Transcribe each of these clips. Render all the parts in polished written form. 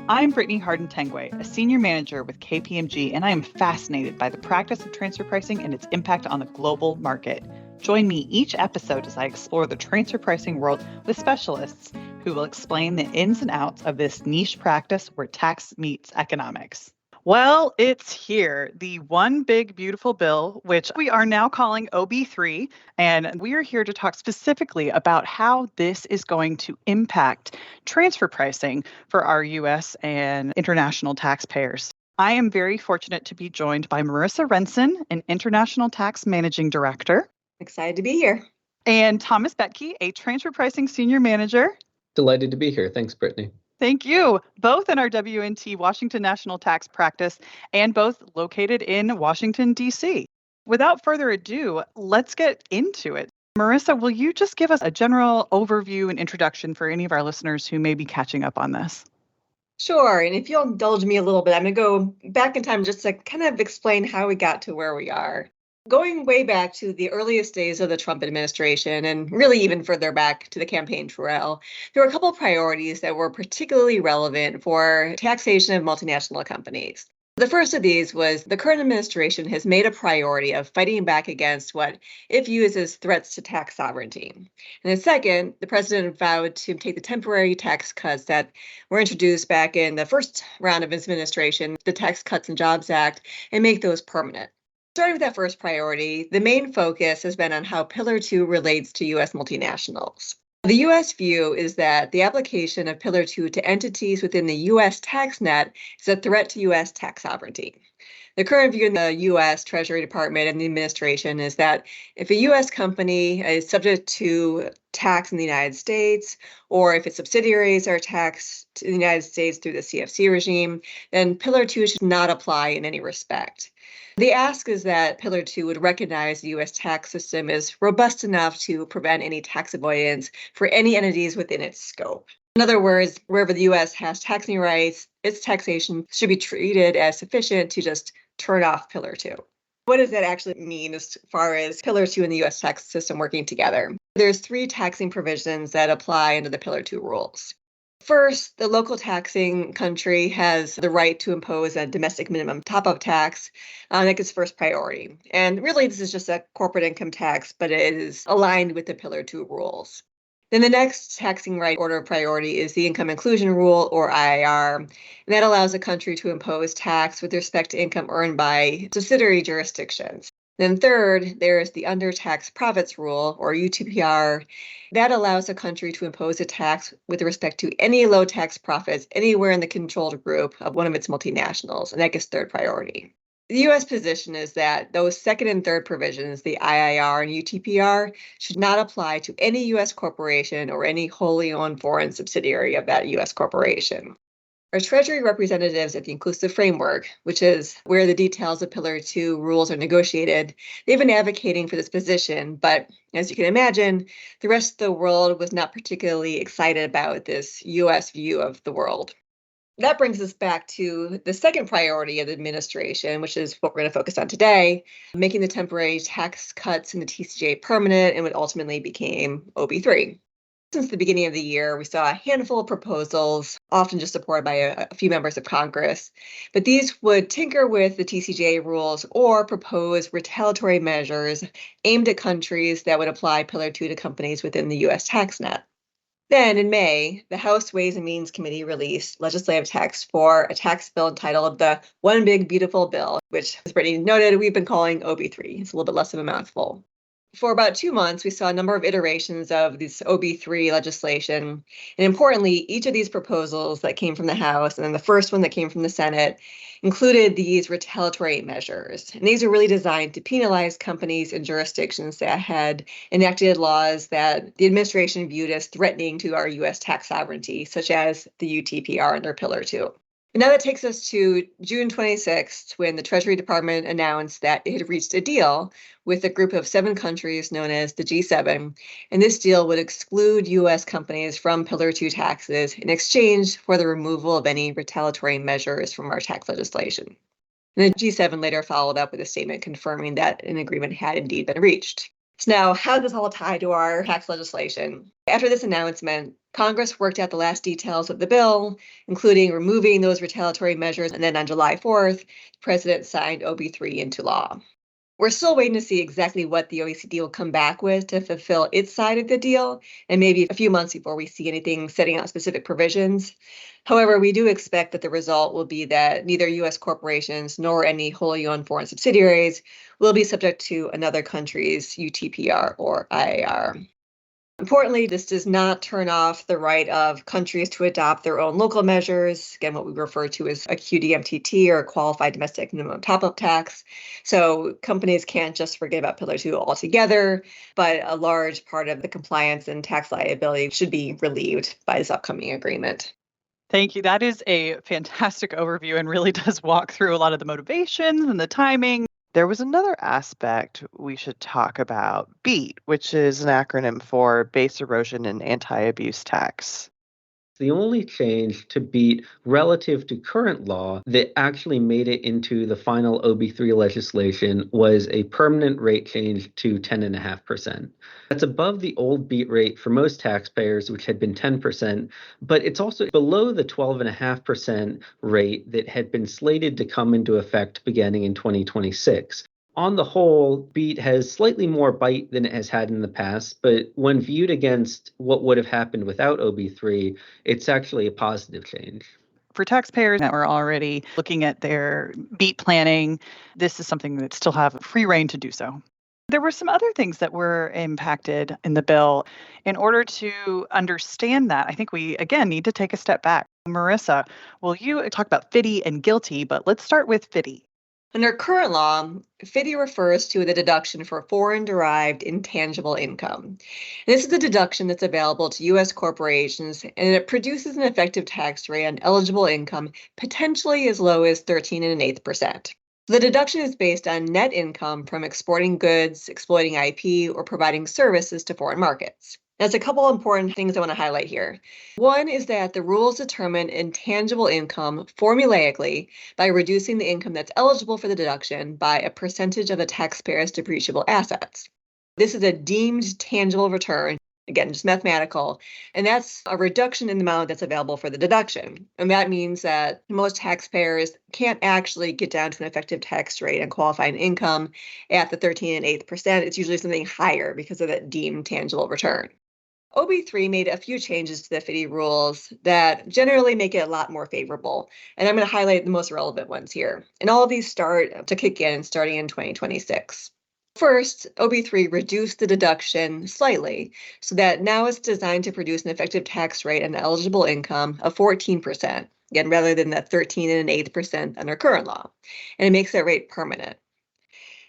I'm Brittany Harden-Tengway, a senior manager with KPMG, and I am fascinated by the practice of transfer pricing and its impact on the global market. Join me each episode as I explore the transfer pricing world with specialists who will explain the ins and outs of this niche practice where tax meets economics. Well, it's here, the one big beautiful bill, which we are now calling OB3, and we are here to talk specifically about how this is going to impact transfer pricing for our U.S. and international taxpayers. I am very fortunate to be joined by Marissa Renson, an international tax managing director, Excited to be here. and Thomas Betke, a transfer pricing senior manager. Delighted to be here. Thanks, Brittany. Thank you. Both in our W&T Washington National Tax Practice and both located in Washington, D.C. Without further ado, let's get into it. Marissa, will you just give us a general overview and introduction for any of our listeners who may be catching up on this? Sure. And if you'll indulge me a little bit, I'm going to go back in time just to kind of explain how we got to where we are. Going way back to the earliest days of the Trump administration, and really even further back to the campaign trail, there were a couple of priorities that were particularly relevant for taxation of multinational companies. The first of these was the current administration has made a priority of fighting back against what it views as threats to tax sovereignty. And the second, the president vowed to take the temporary tax cuts that were introduced back in the first round of his administration, the Tax Cuts and Jobs Act, and make those permanent. Starting with that first priority, the main focus has been on how Pillar 2 relates to U.S. multinationals. The U.S. view is that the application of Pillar 2 to entities within the U.S. tax net is a threat to U.S. tax sovereignty. The current view in the U.S. Treasury Department and the administration is that if a U.S. company is subject to tax in the United States, or if its subsidiaries are taxed in the United States through the CFC regime, then Pillar 2 should not apply in any respect. The ask is that Pillar 2 would recognize the U.S. tax system is robust enough to prevent any tax avoidance for any entities within its scope. In other words, wherever the U.S. has taxing rights, its taxation should be treated as sufficient to just turn off Pillar 2. What does that actually mean as far as Pillar 2 and the U.S. tax system working together? There's 3 taxing provisions that apply under the Pillar 2 rules. First, the local taxing country has the right to impose a domestic minimum top-up tax that gets first priority. And really, this is just a corporate income tax, but it is aligned with the Pillar 2 rules. Then the next taxing right order of priority is the Income Inclusion Rule, or IIR, and that allows a country to impose tax with respect to income earned by subsidiary jurisdictions. Then third, there is the Under-Taxed Profits Rule, or UTPR. That allows a country to impose a tax with respect to any low-tax profits anywhere in the controlled group of one of its multinationals, and that gets third priority. The U.S. position is that those second and third provisions, the IIR and UTPR, should not apply to any U.S. corporation or any wholly owned foreign subsidiary of that U.S. corporation. Our Treasury representatives at the Inclusive Framework, which is where the details of Pillar 2 rules are negotiated, they've been advocating for this position, but as you can imagine, the rest of the world was not particularly excited about this U.S. view of the world. That brings us back to the second priority of the administration, which is what we're going to focus on today, making the temporary tax cuts in the TCJA permanent and what ultimately became OB3. Since the beginning of the year, we saw a handful of proposals, often just supported by a few members of Congress, but these would tinker with the TCJA rules or propose retaliatory measures aimed at countries that would apply Pillar 2 to companies within the U.S. tax net. Then in May, the House Ways and Means Committee released legislative text for a tax bill entitled the One Big Beautiful Bill, which, as Brittany noted, we've been calling OB3. It's a little bit less of a mouthful. For about 2 months, we saw a number of iterations of this OB3 legislation. And importantly, each of these proposals that came from the House and then the first one that came from the Senate included these retaliatory measures. And these are really designed to penalize companies and jurisdictions that had enacted laws that the administration viewed as threatening to our U.S. tax sovereignty, such as the UTPR under Pillar 2. And now that takes us to June 26th, when the Treasury Department announced that it had reached a deal with a group of 7 countries known as the G7. And this deal would exclude U.S. companies from Pillar 2 taxes in exchange for the removal of any retaliatory measures from our tax legislation. And the G7 later followed up with a statement confirming that an agreement had indeed been reached. So now, how does this all tie to our tax legislation? After this announcement, Congress worked out the last details of the bill, including removing those retaliatory measures, and then on July 4th, the President signed OB3 into law. We're still waiting to see exactly what the OECD will come back with to fulfill its side of the deal, and maybe a few months before we see anything setting out specific provisions. However, we do expect that the result will be that neither U.S. corporations nor any wholly owned foreign subsidiaries will be subject to another country's UTPR or IAR. Importantly, this does not turn off the right of countries to adopt their own local measures, again, what we refer to as a QDMTT or Qualified Domestic Minimum Top-Up Tax. So companies can't just forget about Pillar 2 altogether, but a large part of the compliance and tax liability should be relieved by this upcoming agreement. Thank you. That is a fantastic overview and really does walk through a lot of the motivations and the timing. There was another aspect we should talk about, BEAT, which is an acronym for Base Erosion and Anti-Abuse Tax. The only change to BEAT relative to current law that actually made it into the final OB3 legislation was a permanent rate change to 10.5%. That's above the old BEAT rate for most taxpayers, which had been 10%, but it's also below the 12.5% rate that had been slated to come into effect beginning in 2026. On the whole, BEAT has slightly more bite than it has had in the past, but when viewed against what would have happened without OB3, it's actually a positive change. For taxpayers that were already looking at their BEAT planning, this is something that still have free reign to do so. There were some other things that were impacted in the bill. In order to understand that, I think we, again, need to take a step back. Marissa, will you talk about FDII and GILTI, but let's start with FDII. Under current law, FDII refers to the deduction for Foreign Derived Intangible Income. This is the deduction that's available to U.S. corporations, and it produces an effective tax rate on eligible income potentially as low as 13.125%. The deduction is based on net income from exporting goods, exploiting IP, or providing services to foreign markets. There's a couple important things I want to highlight here. One is that the rules determine intangible income formulaically by reducing the income that's eligible for the deduction by a percentage of the taxpayer's depreciable assets. This is a deemed tangible return, again, just mathematical, and that's a reduction in the amount that's available for the deduction. And that means that most taxpayers can't actually get down to an effective tax rate on qualifying income at the 13.125%. It's usually something higher because of that deemed tangible return. OB3 made a few changes to the FDII rules that generally make it a lot more favorable, and I'm going to highlight the most relevant ones here. And all of these start to kick in starting in 2026. First, OB3 reduced the deduction slightly, so that now it's designed to produce an effective tax rate on eligible income of 14%, again, rather than that 13.125% under current law, and it makes that rate permanent.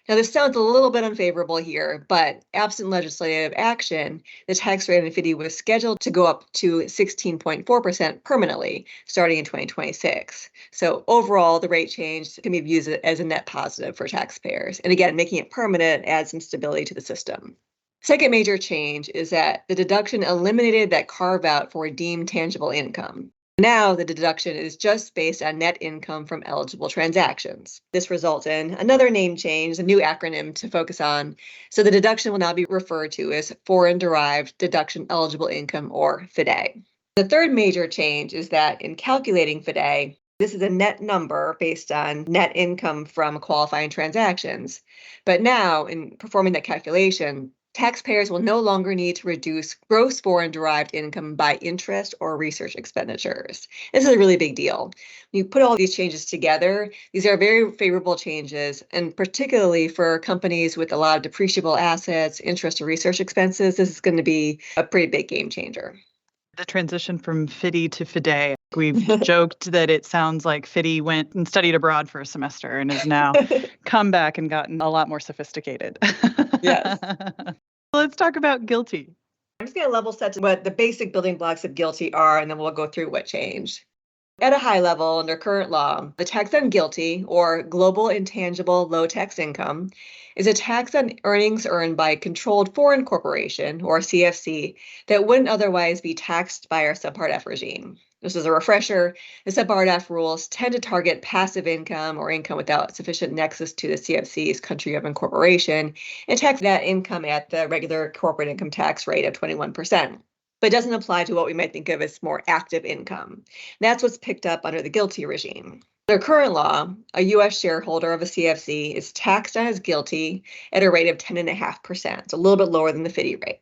Now, this sounds a little bit unfavorable here, but absent legislative action, the tax rate in FDII was scheduled to go up to 16.4% permanently starting in 2026. So overall, the rate change can be viewed as a net positive for taxpayers. And again, making it permanent adds some stability to the system. Second major change is that the deduction eliminated that carve out for deemed tangible income. Now the deduction is just based on net income from eligible transactions. This results in another name change, a new acronym to focus on. So the deduction will now be referred to as Foreign Derived Deduction Eligible Income, or FDII. The third major change is that in calculating FDII, this is a net number based on net income from qualifying transactions. But now in performing that calculation, taxpayers will no longer need to reduce gross foreign derived income by interest or research expenditures. This is a really big deal. When you put all these changes together, these are very favorable changes, and particularly for companies with a lot of depreciable assets, interest or research expenses, this is going to be a pretty big game changer. The transition from FDII to FDII. We've joked that it sounds like FDII went and studied abroad for a semester and has now come back and gotten a lot more sophisticated. Yes. Let's talk about GILTI. I'm just going to level set to what the basic building blocks of GILTI are, and then we'll go through what changed. At a high level, under current law, the tax on GILTI, or Global Intangible Low-Taxed Income, is a tax on earnings earned by a controlled foreign corporation, or CFC, that wouldn't otherwise be taxed by our Subpart F regime. Just as a refresher, the Subpart F rules tend to target passive income or income without sufficient nexus to the CFC's country of incorporation and tax that income at the regular corporate income tax rate of 21%. But it doesn't apply to what we might think of as more active income. That's what's picked up under the GILTI regime. Under current law, a U.S. shareholder of a CFC is taxed on his GILTI at a rate of 10.5%. It's a little bit lower than the FDII rate.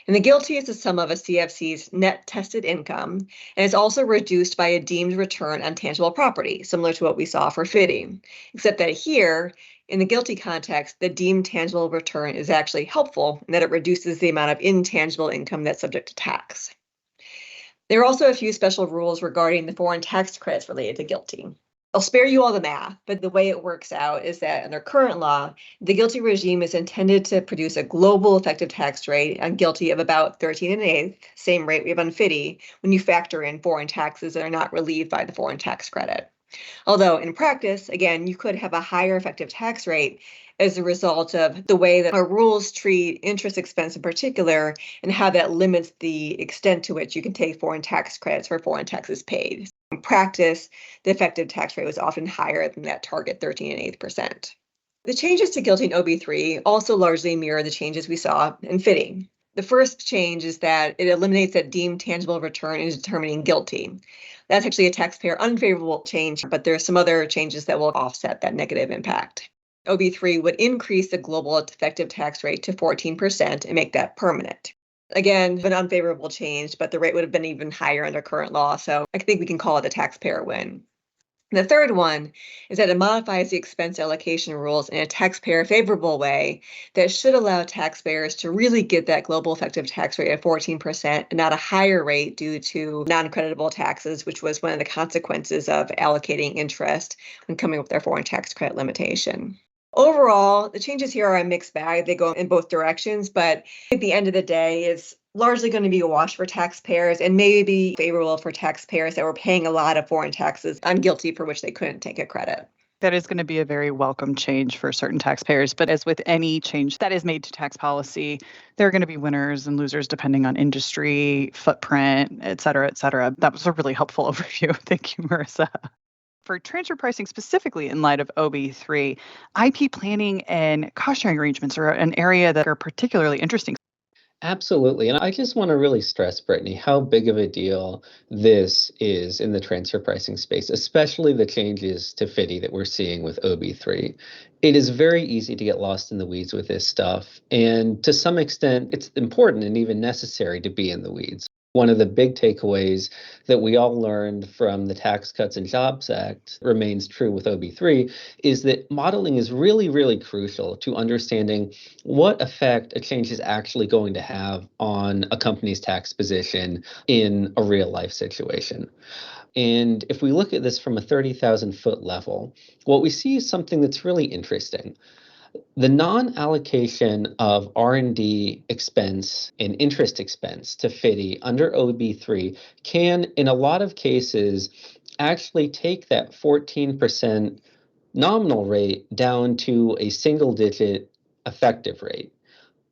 And the GILTI is the sum of a CFC's net tested income, and it's also reduced by a deemed return on tangible property, similar to what we saw for FDII, except that here, in the GILTI context, the deemed tangible return is actually helpful in that it reduces the amount of intangible income that's subject to tax. There are also a few special rules regarding the foreign tax credits related to GILTI. I'll spare you all the math, but the way it works out is that under current law, the GILTI regime is intended to produce a global effective tax rate on GILTI of about 13.125%, same rate we have on FDII, when you factor in foreign taxes that are not relieved by the foreign tax credit. Although in practice, again, you could have a higher effective tax rate as a result of the way that our rules treat interest expense in particular and how that limits the extent to which you can take foreign tax credits for foreign taxes paid. In practice, the effective tax rate was often higher than that target 13.125%. The changes to GILTI and OB3 also largely mirror the changes we saw in FDII. The first change is that it eliminates that deemed tangible return in determining GILTI. That's actually a taxpayer unfavorable change, but there are some other changes that will offset that negative impact. OB3 would increase the global effective tax rate to 14% and make that permanent. Again, an unfavorable change, but the rate would have been even higher under current law, so I think we can call it a taxpayer win. The third one is that it modifies the expense allocation rules in a taxpayer favorable way that should allow taxpayers to really get that global effective tax rate of 14% and not a higher rate due to non-creditable taxes, which was one of the consequences of allocating interest when coming up with their foreign tax credit limitation. Overall, the changes here are a mixed bag. They go in both directions, but at the end of the day, it's largely going to be a wash for taxpayers and maybe favorable for taxpayers that were paying a lot of foreign taxes on GILTI for which they couldn't take a credit. That is going to be a very welcome change for certain taxpayers. But as with any change that is made to tax policy, there are going to be winners and losers depending on industry, footprint, et cetera, et cetera. That was a really helpful overview. Thank you, Marissa. For transfer pricing specifically in light of OB3, IP planning and cost sharing arrangements are an area that are particularly interesting. Absolutely. And I just want to really stress, Brittany, how big of a deal this is in the transfer pricing space, especially the changes to FDII that we're seeing with OB3. It is very easy to get lost in the weeds with this stuff. And to some extent, it's important and even necessary to be in the weeds. One of the big takeaways that we all learned from the Tax Cuts and Jobs Act remains true with OB3 is that modeling is really, really crucial to understanding what effect a change is actually going to have on a company's tax position in a real life situation. And if we look at this from a 30,000-foot level, what we see is something that's really interesting. The non-allocation of R&D expense and interest expense to FDII under OB3 can, in a lot of cases, actually take that 14% nominal rate down to a single-digit effective rate.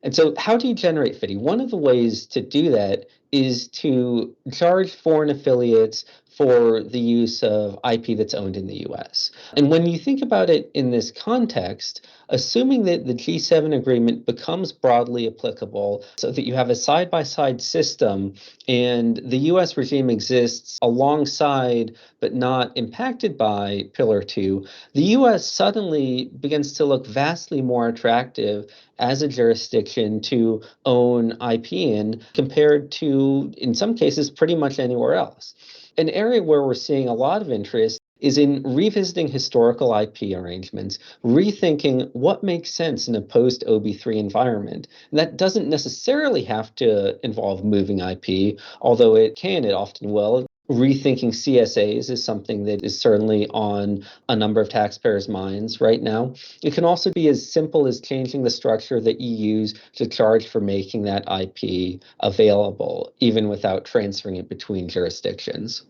And so how do you generate FDII? One of the ways to do that is to charge foreign affiliates for the use of IP that's owned in the US. And when you think about it in this context, assuming that the G7 agreement becomes broadly applicable so that you have a side-by-side system and the US regime exists alongside but not impacted by Pillar 2, the US suddenly begins to look vastly more attractive as a jurisdiction to own IP in compared to, in some cases, pretty much anywhere else. An area where we're seeing a lot of interest is in revisiting historical IP arrangements, rethinking what makes sense in a post-OB3 environment. And that doesn't necessarily have to involve moving IP, although it often will. Rethinking CSAs is something that is certainly on a number of taxpayers' minds right now. It can also be as simple as changing the structure that you use to charge for making that IP available, even without transferring it between jurisdictions.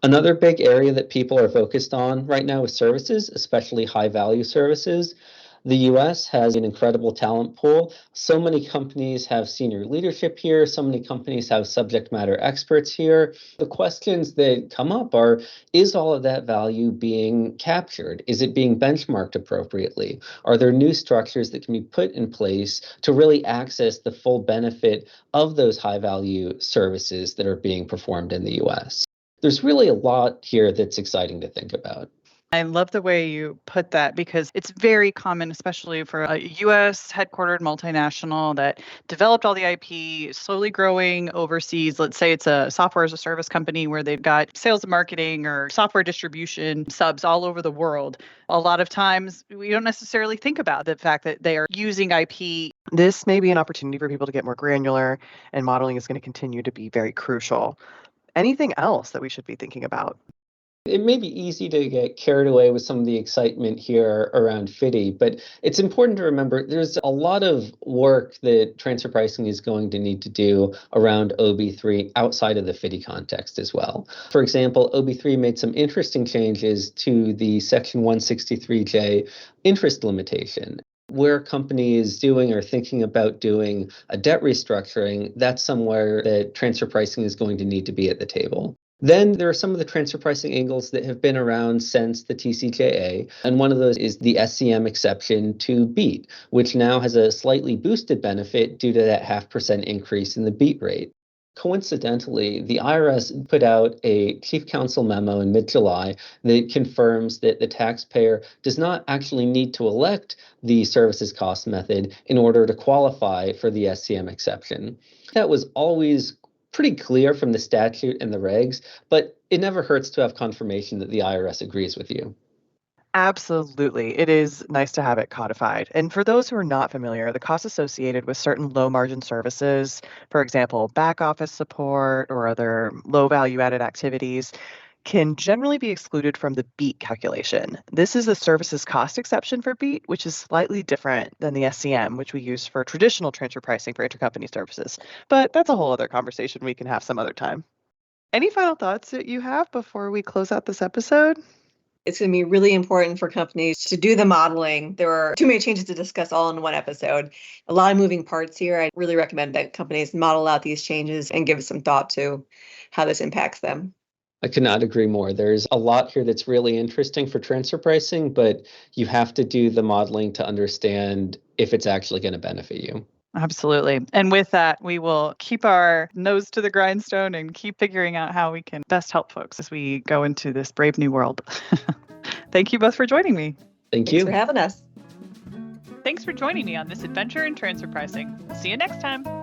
Another big area that people are focused on right now is services, especially high value services. The US has an incredible talent pool. So many companies have senior leadership here. So many companies have subject matter experts here. The questions that come up are, is all of that value being captured? Is it being benchmarked appropriately? Are there new structures that can be put in place to really access the full benefit of those high value services that are being performed in the US? There's really a lot here that's exciting to think about. I love the way you put that because it's very common, especially for a US headquartered multinational that developed all the IP, slowly growing overseas. Let's say it's a software as a service company where they've got sales and marketing or software distribution subs all over the world. A lot of times we don't necessarily think about the fact that they are using IP. This may be an opportunity for people to get more granular, and modeling is going to continue to be very crucial. Anything else that we should be thinking about? It may be easy to get carried away with some of the excitement here around FDII, but it's important to remember there's a lot of work that transfer pricing is going to need to do around OB3 outside of the FDII context as well. For example, OB3 made some interesting changes to the Section 163J interest limitation. Where a company is doing or thinking about doing a debt restructuring, that's somewhere that transfer pricing is going to need to be at the table. Then there are some of the transfer pricing angles that have been around since the TCJA, and one of those is the SCM exception to BEAT, which now has a slightly boosted benefit due to that 0.5% increase in the BEAT rate. Coincidentally, the IRS put out a Chief Counsel memo in mid-July that confirms that the taxpayer does not actually need to elect the services cost method in order to qualify for the SCM exception. That was always pretty clear from the statute and the regs, but it never hurts to have confirmation that the IRS agrees with you. Absolutely. It is nice to have it codified. And for those who are not familiar, the costs associated with certain low margin services, for example, back office support or other low value added activities, can generally be excluded from the BEAT calculation. This is the services cost exception for BEAT, which is slightly different than the SCM, which we use for traditional transfer pricing for intercompany services. But that's a whole other conversation we can have some other time. Any final thoughts that you have before we close out this episode? It's going to be really important for companies to do the modeling. There are too many changes to discuss all in one episode. A lot of moving parts here. I really recommend that companies model out these changes and give some thought to how this impacts them. I could not agree more. There's a lot here that's really interesting for transfer pricing, but you have to do the modeling to understand if it's actually going to benefit you. Absolutely. And with that, we will keep our nose to the grindstone and keep figuring out how we can best help folks as we go into this brave new world. Thank you both for joining me. Thanks for having us. Thanks for joining me on this adventure in transfer pricing. See you next time.